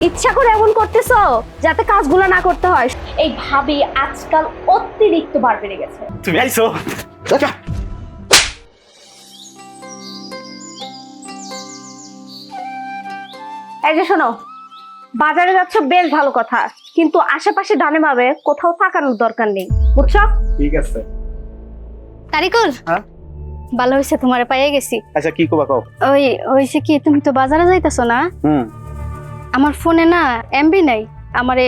ইচ্ছা করে এমন করতেছো যাতে কাজগুলো না করতে হয়। এই ভাবি আজকাল অতিরিক্ত বার বেড়ে গেছে। তুমি আইছো আচ্ছা এই যে শোনো, বাজারে যাচ্ছ বেশ ভালো কথা, কিন্তু আশেপাশে ডানে ভাবে কোথাও তাকানোর দরকার নেই, বুঝছো? ঠিক আছে। তারিকুল, হ্যাঁ ভালো হয়েছে তোমারে পাইয়ে গেছি। আচ্ছা কি কবা কও। ওই হয়েছে কি, তুমি তো বাজারে যাইতেছো না? আমার ফোনে না এমবি নাই, আমারে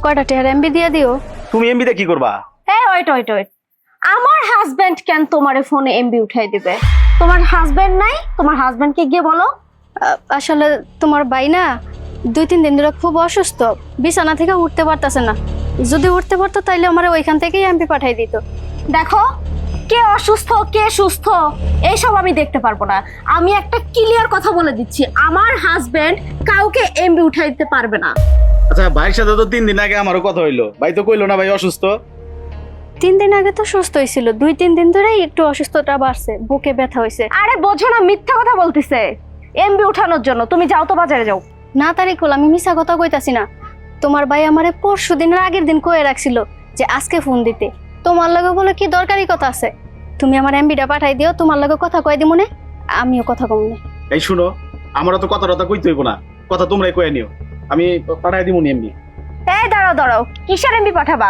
কয়টা টেহার এমবি দিয়ে দিও। তুমি এমবিতে কি করবা? এই ওয়েট ওয়েট ওয়েট, আমার হাজবেন্ড কেন তোমার ফোনে এমবি উঠাই দিবে? তোমার হাজবেন্ড নাই? তোমার হাজবেন্ডকে গিয়ে বলো। আসলে তোমার ভাই না 2-3 দিন ধরে খুব অসুস্থ, বিছানা থেকে উঠতে পারতেছে না। যদি উঠতে পারতো তাইলে আমার ওইখান থেকেই এমবি পাঠাই দিত। দেখো, কে অসুস্থ কে সুস্থ এইসব আমি দেখতে পারবো না। আমি একটা ক্লিয়ার কথা বলে দিচ্ছি, আমার হাজবেন্ড কাউকে এমবি উঠাই দিতে পারবে না। আচ্ছা ভাইয়ের সাথে তো 3 দিন আগে আমারও কথা হইলো, ভাই তো কইলো না ভাই অসুস্থ। 3 দিন আগে তো সুস্থ হয়েছিল, 2-3 দিন ধরেই একটু অসুস্থতা বাড়ছে, বুকে ব্যথা হয়েছে। আরে বোঝো না, মিথ্যা কথা বলতেছে এমবি উঠানোর জন্য। তুমি যাও তো, বাজারে যাও। না তারিকুল, আমি মিছা কথা কইতাছি না। তোমার ভাই আমারে পরশু দিনের আগের দিন কয়ে রাখছিল যে আজকে ফোন দিতে। তোমার লগে বলে কি দরকারি কথা আছে, তুমি আমার এমবিটা পাঠাই দিও, তোমার লগে কথা কই দিমু না, আমিও কথা কম না। এই শুনো, আমারও তো কথা কইতে হইব না, কথা তোমরাই কয়ে নিও, আমি পাঠাই দিমুনি এমবি। এই দাঁড়াও দাঁড়াও, কিসের এমবি পাঠাবা?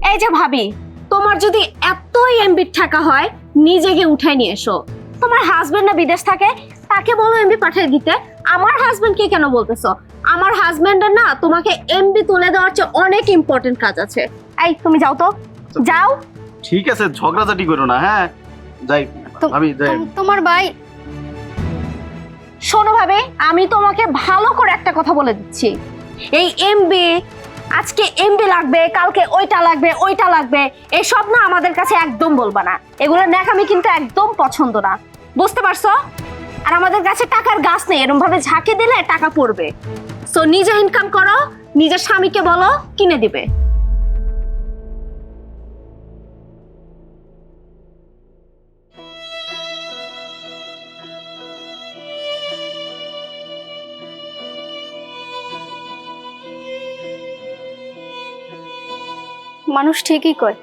এই যে ভাবি, তোমার যদি এতই এমবি টাকা হয় নিজে গিয়ে উঠাই নিয়ে এসো। তোমার হাজবেন্ড না বিদেশ থাকে, তাকে বলো এমবি পাঠিয়ে দিতে। আমার হাজবেন্ডকে কেন বলতেছো? আমার হাজবেন্ডের না তোমাকে এমবি তুলে দেওয়ার চেয়ে অনেক ইম্পর্টেন্ট কাজ আছে। এই তুমি যাও তো, যাও। ঠিক আছে, ঝগড়াঝাটি করো না। হ্যাঁ যাই আমি যাই। তোমার ভাই, শোনো ভাবে, আমি তোমাকে ভালো করে একটা কথা বলে দিচ্ছি, এই এমবি, আজকে এমবি লাগবে, কালকে ওইটা লাগবে, এসব না আমাদের কাছে একদম বলবা না। এগুলো ন্যাকামি কিন্তু একদম পছন্দ না, বুঝতে পারছো? আর আমাদের কাছে টাকার গাছ নেই, এরকম ভাবে ঝাঁকি দিলে টাকা পড়বে। সো নিজে ইনকাম করো, নিজের স্বামীকে বলো কিনে দিবে। মানুষ ঠিকই কয়,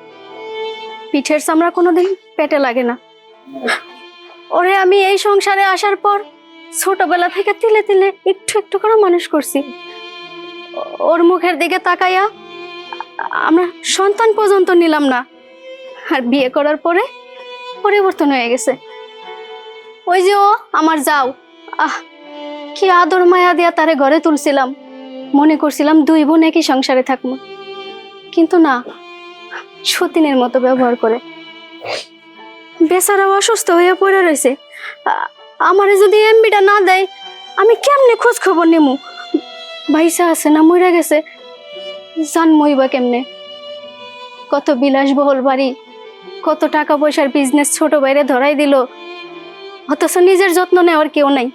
পিঠের চামড়া কোনোদিন পেটে লাগে না। ওরে আমি এই সংসারে আসার পর ছোটবেলা থেকে তিলে তিলে একটু একটু করে মানুষ করছি। ওর মুখের দিকে তাকাইয়া আমরা সন্তান পর্যন্ত নিলাম না, আর বিয়ে করার পরে পরিবর্তন হয়ে গেছে। ওই যে ও আমার যাও, কি আদর মায়া দিয়া তারে ঘরে তুলছিলাম, মনে করছিলাম 2 বোন একই সংসারে থাকবো, কিন্তু না, সতীনের মতো ব্যবহার করে। বেচারা অসুস্থ হয়ে পড়ে রয়েছে, আমারে যদি এমবিটা না দেয় আমি কেমনে খোঁজ খবর নেমু? ভাইসা আছে না মরে গেছে জানমই বা কেমনে? কত বিলাসবহুল বাড়ি, কত টাকা পয়সার বিজনেস ছোট বাইরে ধরাই দিল, অথচ নিজের যত্ন নেওয়ার কেউ নাই।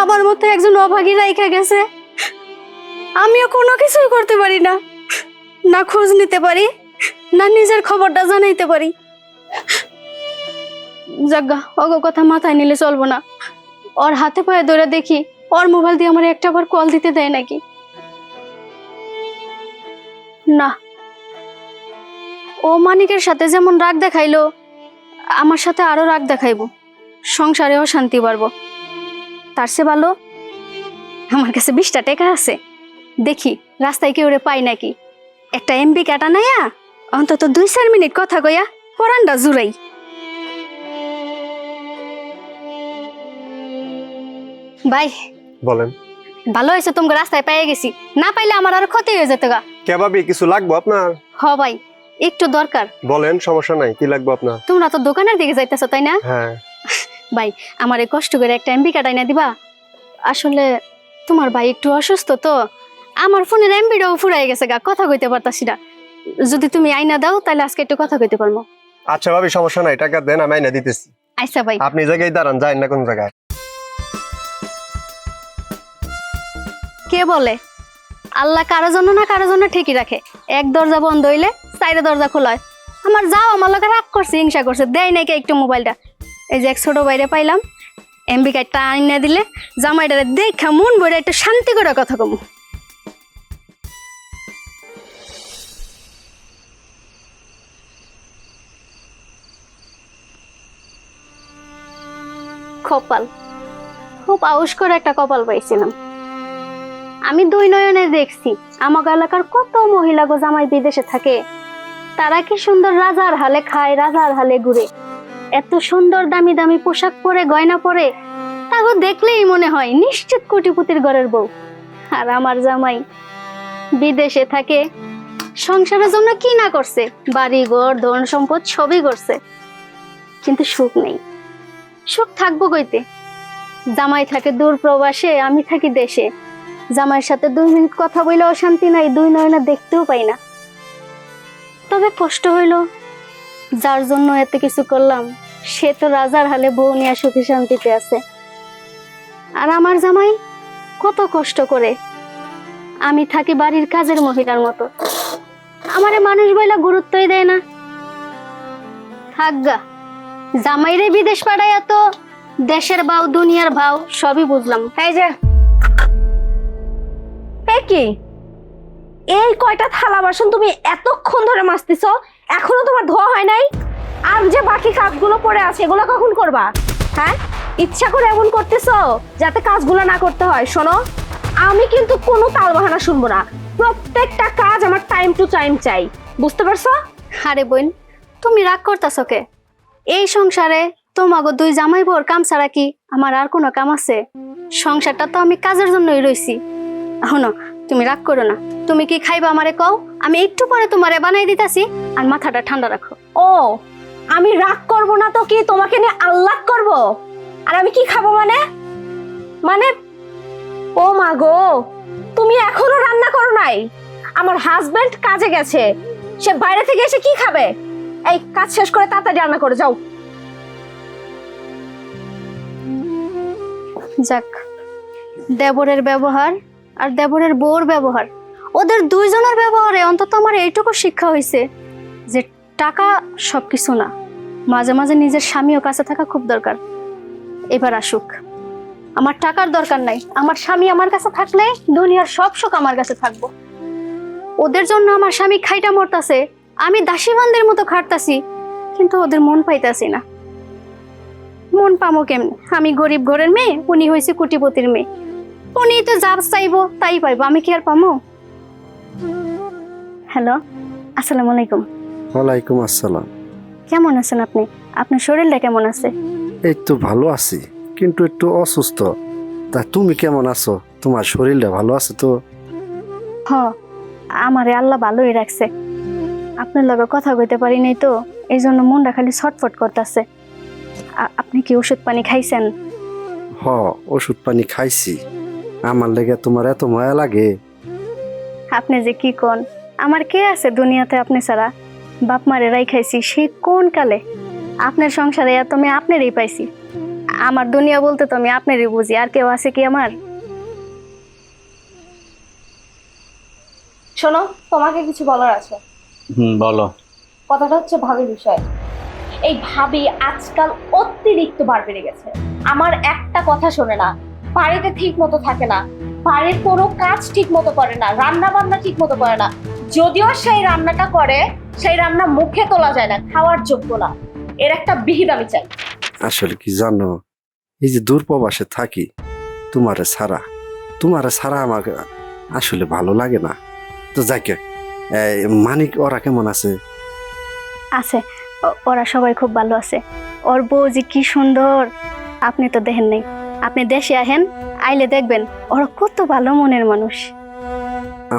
আমার মতো একজন অভাগী রাইখা গেছে, আমিও কোনো কিছুই করতে পারি না, না খোঁজ নিতে পারি, না নিজের খবরটা জানাইতে পারি। জাগা অগ কথা মাথায় নিলে চলবো না। ওর হাতে পায়ে ধরে দেখি ওর মোবাইল দিয়ে আমার একটা বার কল দিতে দেয় নাকি। না, ও মানিকের সাথে যেমন রাগ দেখাইলো আমার সাথে আরো রাগ দেখাইবো, সংসারে অশান্তি বাড়বো। তার চেয়ে ভালো আমার কাছে 20টা টাকা আছে, দেখি রাস্তায় কেউ পাই নাকি, একটা এমবি কাটা নাইয়া অন্তত 2-4 মিনিট কথা কইয়া পরানটা জুড়াই। ভাই বলেন। ভালো হয়েছে তোমাকে রাস্তায় পেয়ে গেছি, না পাইলে আমার আর ক্ষতি হয়ে যেত গা। কে ভাবি কিছু লাগবে আপনার? হ ভাই, একটু দরকার। বলেন, সমস্যা নাই, কি লাগবে আপনার? তোমরা তো দোকানের দিকে যাইতেছো তাই না? হ্যাঁ ভাই, আমার এই কষ্ট করে একটা এমবি কাটাই না দিবা? আসলে তোমার ভাই একটু অসুস্থ তো, আমার ফোনের এমবিটাও ফুরাই গেছে গা, কথা কইতে পারতাছি না। যদি তুমি আইনা দাও তাহলে আজকে একটু কথা কইতে পারবো। আচ্ছা ভাবি, সমস্যা নাই, টাকা দেন, আমি আইনা দিতেছি। আচ্ছা ভাই। আপনি জায়গায় দাঁড়ান, যাই না কোন জায়গায়। কে বলে আল্লাহ কারো জন্য না কারো জন্য ঠিকই রাখে, এক দরজা বন্ধ হইলে 4 দরজা খোলা হয়। আমার যাও আমার লোকে রাগ করছে, হিংসা করছে, দেয় নাকি একটু মোবাইলটা। এই যে এক ছোট বাইরে পাইলাম, এমবি কার্ডটা আইনা দিলে জামাইটারে দেখা মন ভরে একটু শান্তি করে কথা কমু। কপাল, খুব আউস করে একটা কপাল পাইছিলাম। আমি 2 নয়নে দেখছি আমাকে এলাকার কত মহিলা গো জামাই বিদেশে থাকে, তারা কি সুন্দর রাজার হালে খায়, রাজার হালে ঘুরে, এত সুন্দর দামি দামি পোশাক পরে গয়না পরে, তাকে দেখলেই মনে হয় নিশ্চিত কোটিপতির ঘরের বউ। আর আমার জামাই বিদেশে থাকে, সংসারের জন্য কি না করছে, বাড়ি ঘর ধন সম্পদ সবই করছে, কিন্তু সুখ নেই। সুখ থাকবো কইতে? জামাই থাকে দূর প্রবাসে, আমি থাকি দেশে। জামাইয়ের সাথে 2 মিনিট কথা বললেও শান্তি নাই, 2 নয়না দেখতেও পাই না। তবে কষ্ট হইল, যার জন্য এত কিছু করলাম সে তো রাজার হালে বউ নিয়ে সুখী শান্তিতে আছে। আর আমার জামাই কত কষ্ট করে, আমি থাকি বাড়ির কাজের মহিলার মতো, আমারে মানুষ বইলা গুরুত্বই দেয় না। থাকগা, জামাইরে বিদেশ পাঠাইয়া তো দেশের ভাও দুনিয়ার ভাও সবই বুঝলাম। এই যে কি এই কয়টা থালা বাসন তুমি এতক্ষণ ধরে মাজতেছো, এখনো তোমার ধোয়া হয় নাই? আর যে বাকি কাজগুলো পড়ে আছে এগুলো কখন করবা? হ্যাঁ, ইচ্ছা করে এমন করতেছো যাতে কাজগুলো না করতে হয়। শোনো, আমি কিন্তু কোনো তালবাহানা শুনবো না, প্রত্যেকটা কাজ আমার টাইম টু টাইম চাই, বুঝতে পারছো? আরে বোন, তুমি রাগ করতেছো কে? এই সংসারে তোমাগো 2 জামাই বউর কাম ছাড়া কি আমার আর কোনো কাম আছে? সংসারটা তো আমি কাজের জন্যই রইছি। শোনো, তুমি রাগ করো না। তুমি কি খাইবা আমারে কও, আমি একটু পরে তোমারে বানাই দিতাছি, আর মাথাটা ঠান্ডা রাখো। ও, আমি রাগ করব না তো কি তোমাকে নিয়ে আল্লাহ করব? আর আমি কি খাবো মানে? মানে ও মা গো, তুমি এখনো রান্না করো নাই? আমার হাজবেন্ড কাজে গেছে, সে বাইরে থেকে এসে কি খাবে? এই কাজ শেষ করে তাড়াতাড়ি রান্না করে যাও। যাক, দেবরের ব্যবহার আর দেবরের বউর ব্যবহার, ওদের 2 জনের ব্যবহারে অন্তত আমার এইটুকু শিক্ষা হয়েছে যে টাকা সবকিছু না, মাঝে মাঝে নিজের স্বামীও কাছে থাকা খুব দরকার। এবার আসুক, আমার টাকার দরকার নাই, আমার স্বামী আমার কাছে থাকলে দুনিয়ার সব সুখ আমার কাছে থাকবো। ওদের জন্য আমার স্বামী খাইটা মরতাছে, আমি দাসীবান্দের মতো খাটতাছি, কিন্তু ওদের মন পাইতাছি না। মন পামো কেমনে? আমি গরিব ঘরের মেয়ে, উনি হয়েছে কোটিপতির মেয়ে, উনি তো যা চাইবো তাই পাইবো, আমি কি আর পামো? হ্যালো, আসসালামু আলাইকুম। ওয়ালাইকুম আসসালাম। কেমন আছেন আপনি? আপনার শরীরটা কেমন আছে? এই তো ভালো আছি, কিন্তু একটু অসুস্থ। তা তুমি কেমন আছো? তোমার শরীরটা ভালো আছে তো? হ, আমারে আল্লাহ ভালোই রাখছে। আপনার লগে কথা কইতে পারি নাই তো, এই জন্য মনটা খালি ছটফট করতেছে। আপনি কি ওষুধ পানি খাইছেন? হ, ওষুধ পানি খাইছি। আমার লেগে তোমার এত মায়া লাগে? আপনি যে কি কোন, আমার কে আছে দুনিয়াতে আপনি ছাড়া? বাপ মারে রাই খাইছি সে কোন কালে, আপনার সংসারে এত আমি আপনারই পাইছি। আমার দুনিয়া বলতে তো আমি আপনারই বুঝি, আর কেউ আছে কি আমার? শোনো, তোমাকে কিছু বলার আছে। বলো। কথাটা হচ্ছে ভাবির বিষয়। এই ভাবি আজকাল অতিরিক্ত বার বেড়ে গেছে। আমার একটা কথা শোনে না, বাড়িতে ঠিক মতো থাকে না, বাড়ির কোনো কাজ ঠিক মতো করে না, রান্না বান্না ঠিক মতো করে না। যদিও সেই রান্নাটা করে, সেই রান্না মুখে তোলা যায় না, খাওয়ার যোগ্য না। এর একটা বিহিত আমি চাই। আসলে কি জানো, এই যে দূরপ্রবাসে থাকি, তোমারে ছাড়া আমার আসলে ভালো লাগে না। তো যাকে মানিক ওরা কেমন আছে? আছে, ওরা সবাই খুব ভালো আছে। ওর বউ যে কি সুন্দর, আপনি তো দেখেন নাই। আপনি দেশে আহেন, আইলে দেখবেন ওরা কত ভালো মনের মানুষ।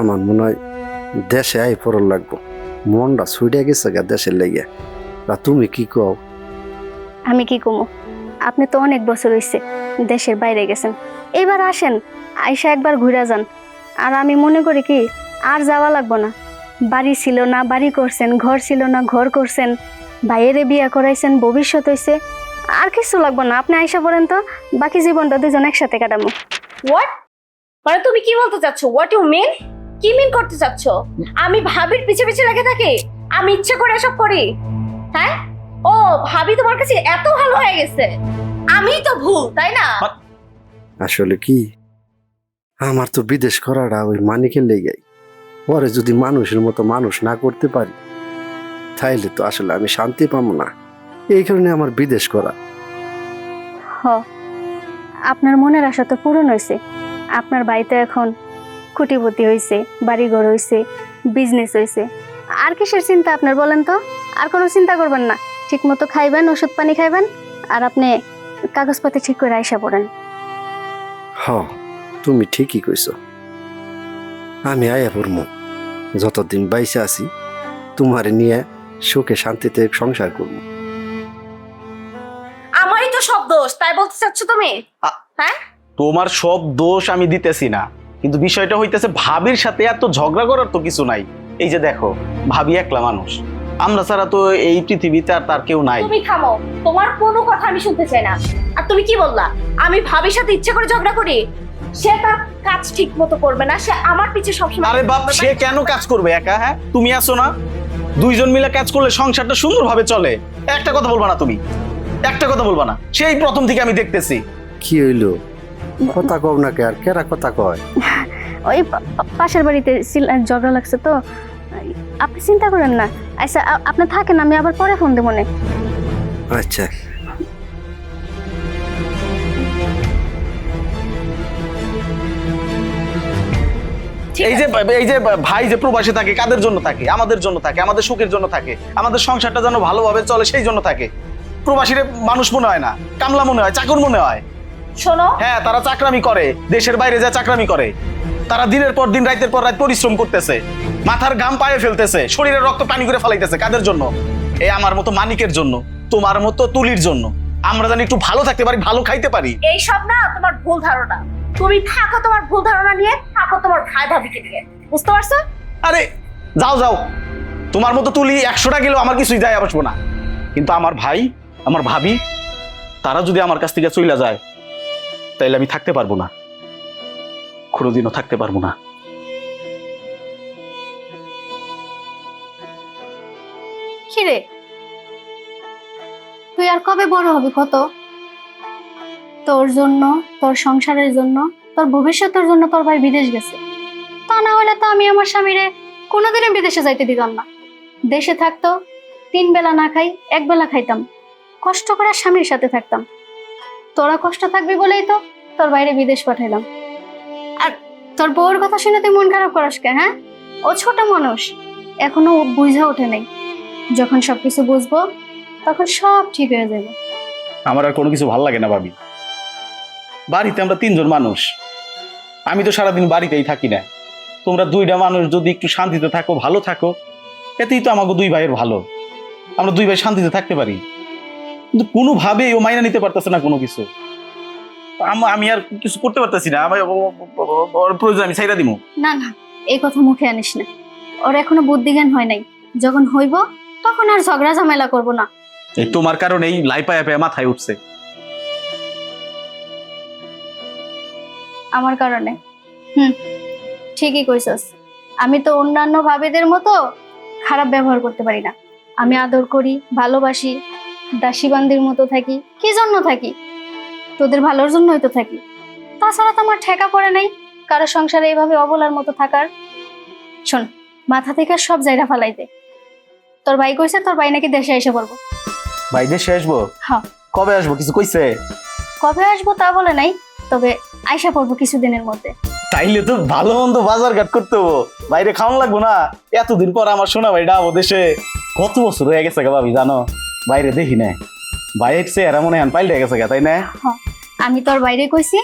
আমার মনে হয় দেশে আই পড়ল লাগবো, মনটা ছুটে গেছে গা দেশের লেগে। তা তুমি কি কও? আমি কি কমো, আপনি তো অনেক বছর হইছে দেশের বাইরে গেছেন, এবার আসেন, আইসা একবার ঘুরে যান। আর আমি মনে করি কি, আর যাওয়া লাগবো না। বাড়ি ছিল না বাড়ি করছেন, ঘর ছিল না ঘর করছেন, বাইরে বিয়া করাইছেন, ভবিষ্যৎ হইছে, আর কিছু লাগবো না। আপনি আইসা পড়েন তো, বাকি জীবনটা 2 জন একসাথে কাটাবো। হোয়াট? মানে তুমি কি বলতে চাচ্ছ? What you mean? কি মিন করতে চাচ্ছ? আমি ভাবির পিছে পিছে লেগে থাকি? আমি ইচ্ছে করে এসব করি? হ্যাঁ? ও, ভাবি তোমার কাছে এত ভালো হয়ে গেছে? আমিই তো ভুল তাই না? আসলে কি আমার তো বিদেশ করাটা ওই মানিকের লেগাই। পরে যদি মানুষের মতো মানুষ না করতে পারি তাইলে তো আসলে আমি শান্তি পাবো না। এই কারণে আমার বিদেশ করা। হ, আপনার মনের আশা তো পূরণ হয়েছে। আপনার বাড়িতে এখন কোটিপতি হয়েছে, বাড়িঘর হয়েছে, বিজনেস হয়েছে। আর কিসের চিন্তা আপনার বলেন তো? আর কোনো চিন্তা করবেন না, ঠিক মতো খাইবেন, ওষুধ পানি খাইবেন, আর আপনি কাগজপাতি ঠিক করে আইসা পড়েন। হ, তুমি ঠিকই কইছো। আমি আয়া পড়মু, যতদিন বাইসে আছি তোমারে নিয়ে সুখে শান্তিতে সংসার করব। আমারই তো সব দোষ তাই বলতে চাচ্ছ তুমি? হ্যাঁ, তোমার সব দোষ আমি দিতেছি না, কিন্তু বিষয়টা হইতেছে ভাবির সাথে এত ঝগড়া করার তো কিছু নাই। এই যে দেখো, ভাবি একলা মানুষ, আমরা ছাড়া তো এই পৃথিবীতে আর তার কেউ নাই। তুমি থামো, তোমার কোনো কথা আমি শুনতে চাই না। আর তুমি কি বললা আমি ভাবির সাথে ইচ্ছে করে ঝগড়া করি? সে তার কাজ ঠিক মতো করবে না, সে আমার পিছে সবসময়। আরে বাপ, সে কেন কাজ করবে একা? হ্যাঁ, তুমি আছো না, দুইজন মিলে কাজ করলে সংসারটা সুন্দরভাবে চলে। একটা কথা বলবা না তুমি, একটা কথা বলবা না, সেই প্রথম থেকে আমি দেখতেছি। কি হইলো? কথা কও না কে? আর কেরা কথা কয়? ওই পাশের বাড়িতে ঝগড়া লাগছে তো, আপনি চিন্তা করেন না। আচ্ছা আপনি থাকেন, আমি আবার পরে ফোন দেবো মনে। আচ্ছা, এই যে ভাই যে প্রবাসে থাকে, কাদের জন্য থাকে? আমাদের জন্য থাকে, আমাদের সুখের জন্য থাকে, আমাদের সংসারটা যেন ভালোভাবে চলে সেই জন্য থাকে। প্রবাসীরা মানুষ মনে হয় না, কামলা মনে হয়, চাকর মনে হয়। শোনো, হ্যাঁ, তারা চাকরামি করে, দেশের বাইরে যা চাকরামি করে। তারা দিনের পর দিন, রাতের পর রাত পরিশ্রম করতেছে, মাথার ঘাম পায়ে ফেলতেছে, শরীরের রক্ত পানি করে ফেলাইতেছে। কাদের জন্য? এই আমার মতো মানিকের জন্য, তোমার মতো তুলির জন্য। আমরা জানি একটু ভালো থাকতে পারি, ভালো খাইতে পারি। এইসব না তোমার ভুল ধারণা। তুমি থাকো তোমার ভুল ধারণা নিয়ে, থাকো তোমার ভাই ভাবিকে নিয়ে, বুঝতে পারছো? আরে যাও যাও, তোমার মতো তুলি 100টা গেলেও আমার কিছুই যায় আসবো না। কিন্তু আমার ভাই, আমার ভাবি, তারা যদি আমার কাছ থেকে চলে যায় তাইলে আমি থাকতে পারবো না, কোনোদিনও থাকতে পারবো না। কিরে, তুই আর কবে বড় হবি? কত তোর জন্য, তোর সংসারের জন্য, তোর ভবিষ্যতের জন্য তোর ভাই বিদেশ গেছে। তা না হলে তো আমি আমার স্বামীরে কোনোদিনই বিদেশে যাইতে দিতাম না। দেশে থাকতো, 3 বেলা না খাই 1 বেলা খাইতাম, কষ্ট করে স্বামীর সাথে থাকতাম। তোরা কষ্ট থাকবি বলেই তো তোর বাইরে বিদেশ পাঠাইলাম। আর তোর বউর কথা শুনে তুই মন খারাপ করিস কে? হ্যাঁ, ও ছোট মানুষ, এখনো বুঝা ওঠে নাই। যখন সবকিছু বুঝবো তখন সব ঠিক হয়ে যাবে। আমার আর কোনো কিছু ভালো লাগে না ভাবি। বাড়িতে আমরা 3 জন মানুষ, আমি তো সারাদিন বাড়িতেই থাকি না। তোমরা 2টা মানুষ যদি একটু শান্তিতে থাকো, ভালো থাকো, এতেই তো আমাকে 2 ভাইয়ের ভালো। আমরা 2 ভাই শান্তিতে থাকতে পারি, কিন্তু কোনোভাবেই ও মাইনা নিতে পারতেছে না কোনো কিছু। আমি আর কিছু করতে পারতেছি না। আমার ওর প্রয়োজন আমি ছাইরা দিমু। না না, এই কথা মুখে আনিস না। ওর এখনো বুদ্ধি জ্ঞান হয় নাই, যখন হইব তখন আর ঝগড়া ঝামেলা করব না। এই তোমার কারণেই লাইপায়া পায়া মাথায় উঠছে। আমার কারণে? ঠিকই কইছস। আমি তো অন্যান্য ভাবিদের মতো খারাপ ব্যবহার করতে পারি না। আমি আদর করি, ভালোবাসি, দাসীবান্দির মতো থাকি। কি জন্য থাকি? তোদের ভালোর জন্যই তো থাকি। তাছাড়া তো আমার ঠেকা পড়ে নাই কারো সংসারে এইভাবে অবলার মতো থাকার। শোন, মাথা থেকে সব জায়গা ফালাইতে। তোর ভাই কইছে তোর ভাই নাকি দেশে এসে বলবো। ভাই দেশে আসবো? হ্যাঁ। কবে আসবো কিছু কইছে? কবে আসবো তা বলে নাই, তবে আইসা পড়বো কিছুদিনের মধ্যে। তাইলে তো ভালো মন্দ বাজার ঘাট করতে হবো, বাইরে খাওয়ান লাগবো না? এতদিন পর আমার শোনা ভাই ডাবো দেশে। কত বছর হয়ে গেছে গা ভাবি, জানো বাইরে দেখি না। বাইরের চেহারা মনে হয় পাল্টে গেছে গা, তাই না? আমি তোর বাইরে কইছি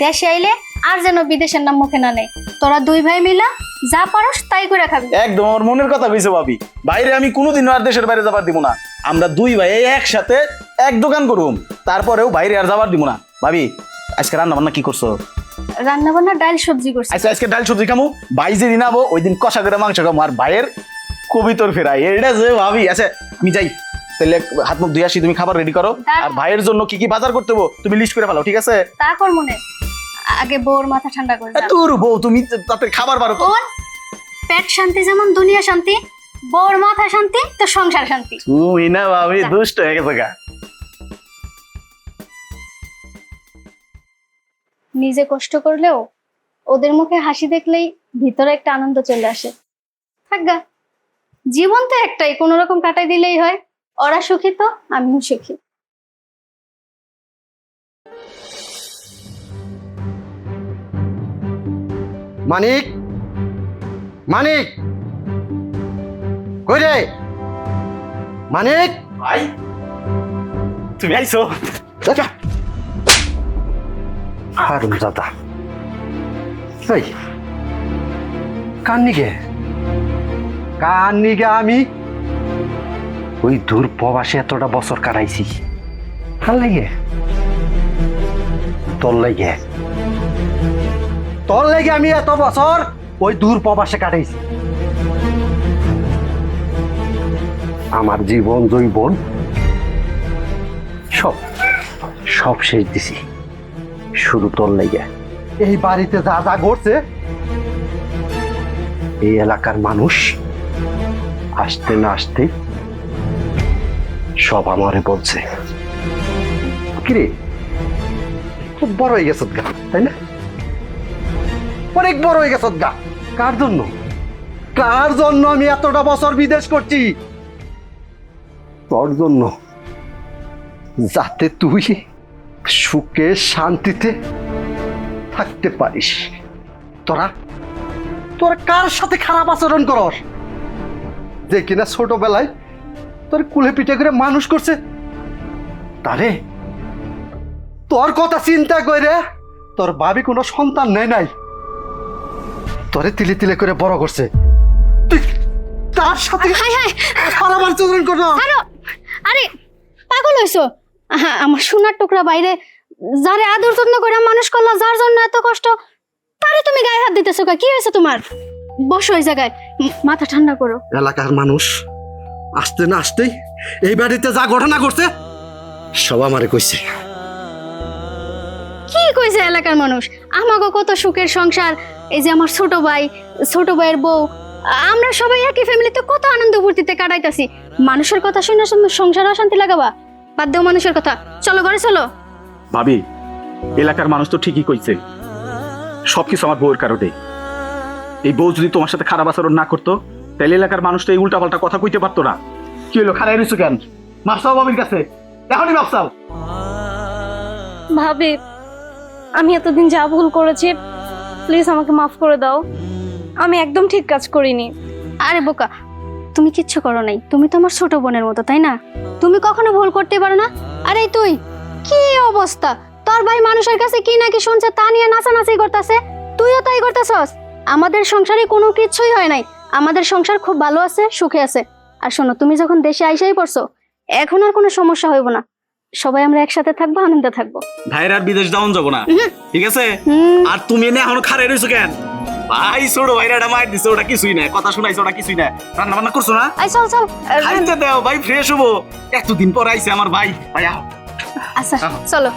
দেশে আইলে আর যেন বিদেশের নাম মুখে না নেই। তোরা 2 ভাই মিলা যা পারস তাই করে খাবি। একদম আমার মনের কথা কইছে ভাবি। বাইরে আমি কোনোদিন আর দেশের বাইরে যাবার দিব না। আমরা 2 ভাই একসাথে এক দোকান করুম, তারপরেও বাইরে আর যাবার দিব না। ভাবি আজকে রান্না বান্না কি করছো? রান্না বান্না ডাল সবজি করছি। আচ্ছা, আজকে ডাল সবজি খামু। ভাই যেদিন আবো ওই দিন কষা করে মাংস খামু, আর ভাইয়ের কবিতর ফেরাই। এটা যে ভাবি। আচ্ছা আমি যাই তাহলে, হাত মুখ ধুয়ে আসি, তুমি খাবার রেডি করো। আর ভাইয়ের জন্য কি কি বাজার করতে হবে তুমি লিস্ট করে ফেলো, ঠিক আছে? তা কর মনে, আগে বউর মাথা ঠান্ডা করে যা। তোর বউ, তুমি তাতে খাবার বারো তো। পেট শান্তি যেমন দুনিয়া শান্তি, বউর মাথা শান্তি তো সংসার শান্তি। তুমি না ভাবি দুষ্ট হয়ে গেছে গা। নিজে কষ্ট করলেও ওদের মুখে হাসি দেখলেই ভিতরে একটা আনন্দ চলে আসে। থাকগা, জীবন তো একটাই, কোনো রকম কাটাই দিলেই হয়। ওরা সুখী তো আমিও সুখী। মানিক, মানিক, কই রে মানিক? ভাই তুমি আইছো? দাদা হারুম দাদা, এই কান্নিকে কান্নিকে আমি ওই দূর প্রবাসে এতটা বছর কাটাইছি, কার লাগে? তোর লাগে, তোর লাগে আমি এত বছর ওই দূর প্রবাসে কাটাইছি। আমার জীবন জৈবন সব সব শেষ দিছি শুধু তোর লাগে। এই বাড়িতে যা যা ঘটছে, এই এলাকার মানুষ আসতে না আসতে সব আমারে বলছে। কিরে, খুব বড় হয়ে গেছত গা, তাই না? অনেক বড় হয়ে গেছত গা। কার জন্য, কার জন্য আমি এতটা বছর বিদেশ করছি? তোর জন্য, যাতে তুই সুখে শান্তিতে থাকতে পারিস। তোরা তোরা কার সাথে খারাপ আচরণ করস, যে কিনা ছোটবেলায় তোর কুলে পিঠে করে মানুষ করছে, তারে তোর কথা চিন্তা করে তোর ভাবি কোনো সন্তান নেয় নাই, তোরে তিলে তিলে করে বড় করছে। তুই তার সাথে খারাপ আচরণ কর না। আরে পাগল হইছো? আমার সোনার টুকরা বাইরে যারে আদর যত্ন করে মানুষ করলা, যার জন্য এত কষ্ট, তারে তুমি গায়ে হাত দিতেছো কা? কি হয়েছে তোমার? বসো ওই জায়গায়, মাথা ঠান্ডা করো। এলাকার মানুষ আসতে না আসতেই এই বাড়িতে যা ঘটনা করছে সব আমারে কইছে। কি কইছে এলাকার মানুষ? আমাগো কত সুখের সংসার, এই যে আমার ছোট ভাই, ছোট ভাইয়ের বউ, আমরা সবাই একই ফ্যামিলিতে কত আনন্দ ফুর্তিতে কাটাইতাছি। মানুষের কথা শুনে সংসার অশান্তি লাগাবা? বাদ দেও মানুষের কথা, চলো ঘরে চলো। ভাবি, এলাকার মানুষ তো ঠিকই কইছে, সবকিছু আমার বউয়ের কারণে। এই বউ যদি তোমার সাথে খারাপ আচরণ না করতো, তাহলে এলাকার মানুষ তো এই উল্টাপাল্টা কথা কইতে পারতো না। কি হলো, খারাপ রইছো কেন? মাপসাও ভাবির কাছে, এখনই মাপসাও। ভাবি, আমি এতদিন যা ভুল করেছি প্লিজ আমাকে মাফ করে দাও। আমি একদম ঠিক কাজ করিনি। আরে বোকা, তুমি কিচ্ছু করো নাই, তুমি তো আমার ছোট বোনের মতো, তাই না? তুমি কখনো ভুল করতে পারো না? আরে তুই কি অবস্থা, তোর ভাই মানুষের কাছে কি নাকি শুনছে তা নিয়ে নাচানাচি করতেছে, তুইও তাই করতেছস। আমাদের সংসারে কোনো কিছুই হয় নাই, আমাদের সংসার খুব ভালো আছে, সুখে আছে। আর শোনো, তুমি যখন দেশে আইসাই পড়ছো, এখন আর কোনো সমস্যা হইব না, সবাই আমরা একসাথে থাকবো, আনন্দে থাকবো। ভাইয়ের আর বিদেশ যাওন যাবো না, ঠিক আছে? আর তুমি এনে এখন খারাপ রইছো কেন? ভাই ছোট ভাইরা এটা মার দিছে, ওটা কিছুই না, কথা শুনাইছে, ওটা কিছুই না। রান্না বান্না করছো না? আই চল চল, খাইতে দাও ভাই, ফ্রেশ হবো। এতদিন পর আইছে আমার ভাই। ভাই আও। আচ্ছা চলো।